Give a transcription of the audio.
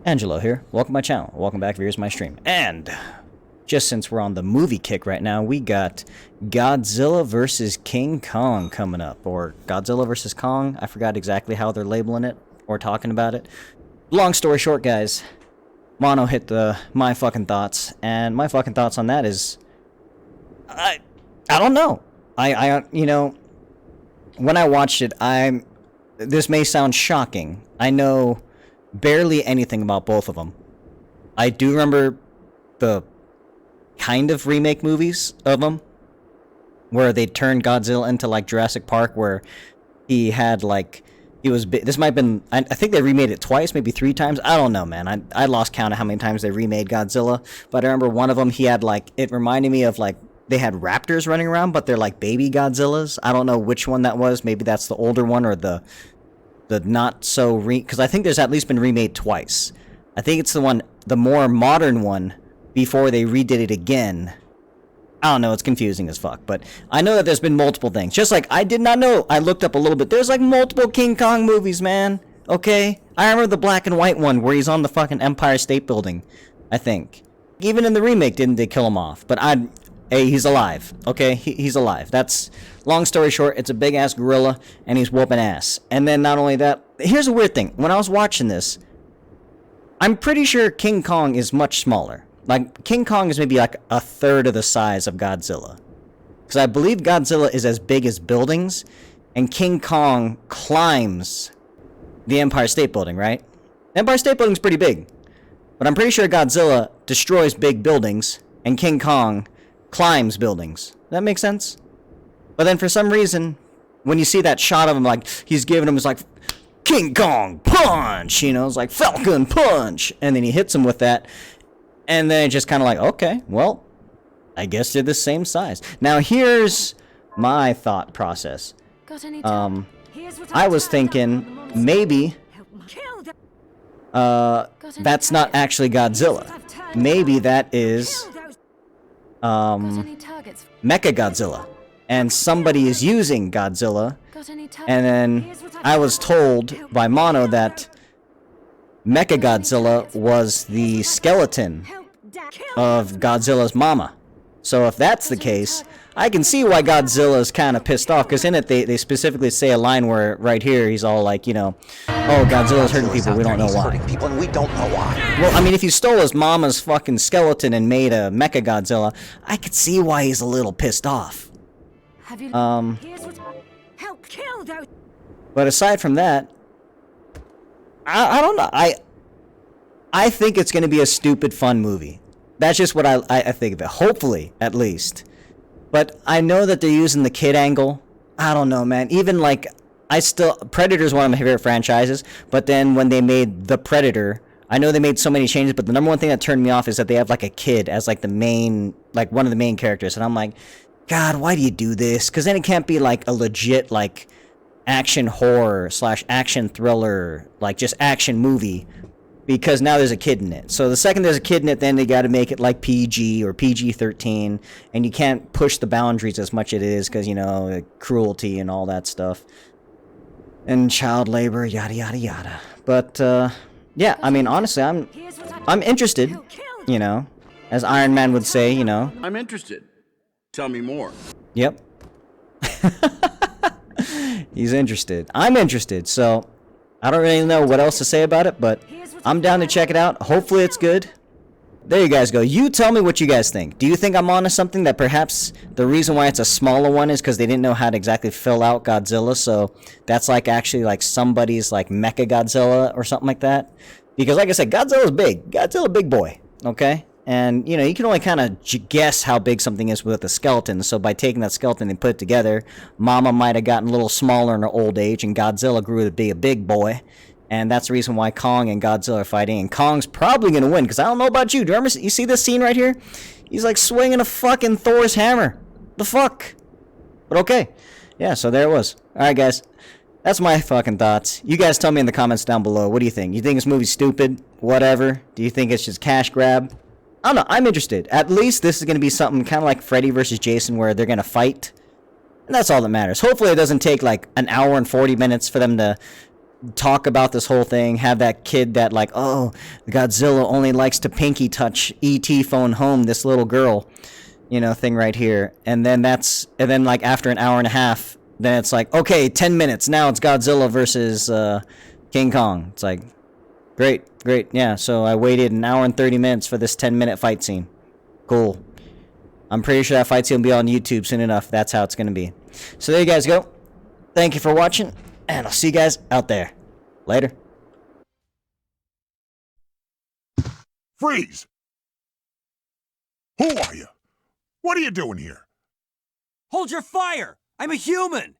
Angelo here. Welcome to my channel. Welcome back viewers to my stream. And just since we're on the movie kick right now, we got Godzilla vs King Kong coming up. Or Godzilla vs Kong. I forgot exactly how they're labeling it or talking about it. Long story short, guys. Mono hit my fucking thoughts. And my fucking thoughts on that is... I don't know. You know, when I watched it, this may sound shocking. I know barely anything about both of them. I do remember the kind of remake movies of them, where they turned Godzilla into like Jurassic Park, where he had like, this might have been, I think they remade it twice, maybe 3 times. I don't know, man. I lost count of how many times they remade Godzilla, but I remember one of them, he had like, it reminded me of like, they had raptors running around, but they're like baby Godzillas. I don't know which one that was. Maybe that's the older one or the not so because I think there's at least been remade twice. I think it's the more modern one before they redid it again. I don't know, it's confusing as fuck, but I know that there's been multiple things. Just like I did not know, I looked up a little bit. There's like multiple King Kong movies, man. Okay? I remember the black and white one where he's on the fucking Empire State Building, I think. Even in the remake, didn't they kill him off? But hey, he's alive. Okay? He's alive. That's... Long story short, it's a big-ass gorilla, and he's whooping ass. And then not only that, here's a weird thing. When I was watching this, I'm pretty sure King Kong is much smaller. Like, King Kong is maybe like a third of the size of Godzilla. Because I believe Godzilla is as big as buildings, and King Kong climbs the Empire State Building, right? The Empire State Building's pretty big. But I'm pretty sure Godzilla destroys big buildings, and King Kong climbs buildings. Does that make sense? But then for some reason, when you see that shot of him, like, he's giving him his, like, King Kong punch, you know, it's like, Falcon punch, and then he hits him with that, and then it's just kind of like, okay, well, I guess they're the same size. Now, here's my thought process. I was thinking, maybe, that's not actually Godzilla. Maybe that is, Mecha Godzilla. And somebody is using Godzilla, and then I was told by Mono that Mecha Godzilla was the skeleton of Godzilla's mama. So if that's the case, I can see why Godzilla's kind of pissed off, because in it they specifically say a line where right here he's all like, you know, oh, Godzilla's hurting people, we don't know why. Well, I mean, if you stole his mama's fucking skeleton and made a Mecha Godzilla, I could see why he's a little pissed off. But aside from that, I don't know. I think it's going to be a stupid fun movie. That's just what I think of it. Hopefully, at least. But I know that they're using the kid angle. I don't know, man. Even like, Predator's one of my favorite franchises. But then when they made The Predator, I know they made so many changes, but the number one thing that turned me off is that they have like a kid as like the main, like one of the main characters. And I'm like, God, why do you do this? Because then it can't be like a legit like action horror / action thriller, like just action movie, because now there's a kid in it. So the second there's a kid in it, then they got to make it like PG or PG-13, and you can't push the boundaries as much as it is because, you know, cruelty and all that stuff, and child labor, yada yada yada. But yeah, I mean, honestly, I'm interested, you know, as Iron Man would say, you know. I'm interested. Tell me more. Yep. He's interested. I'm interested, so I don't really know what else to say about it, but I'm down to check it out. Hopefully it's good. There you guys go. You tell me what you guys think. Do you think I'm onto something, that perhaps the reason why it's a smaller one is because they didn't know how to exactly fill out Godzilla, so that's like actually like somebody's like Mecha Godzilla or something like that? Because like I said, Godzilla's big. Godzilla big boy, okay? And, you know, you can only kind of guess how big something is with a skeleton. So by taking that skeleton and put it together, Mama might have gotten a little smaller in her old age, and Godzilla grew to be a big boy. And that's the reason why Kong and Godzilla are fighting. And Kong's probably going to win, because I don't know about you. Do you remember, you see this scene right here? He's like swinging a fucking Thor's hammer. The fuck? But okay. Yeah, so there it was. Alright, guys. That's my fucking thoughts. You guys tell me in the comments down below. What do you think? You think this movie's stupid? Whatever? Do you think it's just cash grab? I don't know, I'm interested. At least this is going to be something kind of like Freddy versus Jason, where they're going to fight. And that's all that matters. Hopefully it doesn't take like an hour and 40 minutes for them to talk about this whole thing, have that kid that like, oh, Godzilla only likes to pinky touch ET phone home this little girl, you know, thing right here. And then like after an hour and a half, then it's like, okay, 10 minutes. Now it's Godzilla versus King Kong. It's like, great. Yeah, so I waited an hour and 30 minutes for this 10-minute fight scene. Cool. I'm pretty sure that fight scene will be on YouTube soon enough. That's how it's going to be. So there you guys go. Thank you for watching, and I'll see you guys out there. Later. Freeze! Who are you? What are you doing here? Hold your fire! I'm a human!